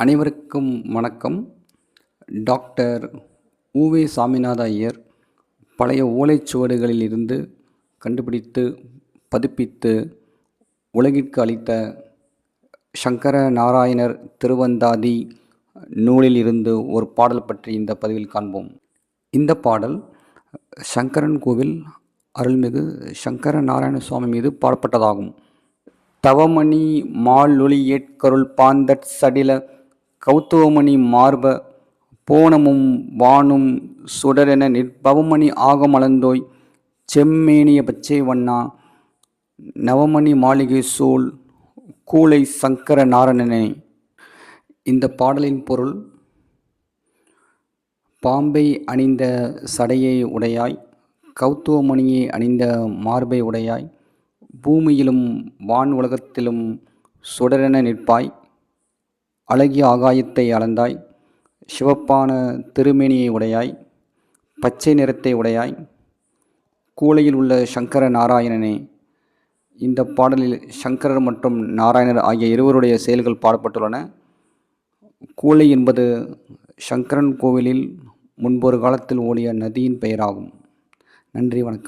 அனைவருக்கும் வணக்கம். டாக்டர் உவே சாமிநாத ஐயர் பழைய ஓலைச்சுவடுகளில் இருந்து கண்டுபிடித்து பதிப்பித்து உலகிற்கு அளித்த சங்கர நாராயணர் திருவந்தாதி நூலில் இருந்து ஒரு பாடல் பற்றி இந்த பதிவில் காண்போம். இந்த பாடல் சங்கரன் கோவில் அருள்மிகு சங்கர நாராயண சுவாமி மீது பாடப்பட்டதாகும். தவமணி மாலொளி ஏட்கருள் பாந்தட் சடில கௌத்துவமணி மார்ப போனமும் வானும் சுடரென நிற்பவமணி ஆகமளந்தோய் செம்மேனிய பச்சை வண்ணா நவமணி மாளிகை சூழ் கூலை சங்கர நாராயணனே. இந்த பாடலின் பொருள்: பாம்பை அணிந்த சடையை உடையாய், கௌத்துவமணியை அணிந்த மார்பை உடையாய், பூமியிலும் வான் உலகத்திலும் சுடரென நிற்பாய், அழகிய ஆகாயத்தை அளந்தாய், சிவப்பான திருமேனியை உடையாய், பச்சை நிறத்தை உடையாய், கூலையில் உள்ள சங்கர நாராயணனே. இந்த பாடலில் சங்கரர் மற்றும் நாராயணர் ஆகிய இருவருடைய செயல்கள் பாடப்பட்டுள்ளன. கூலை என்பது சங்கரன் கோவிலில் முன்பொரு காலத்தில் ஓடிய நதியின் பெயராகும். நன்றி, வணக்கம்.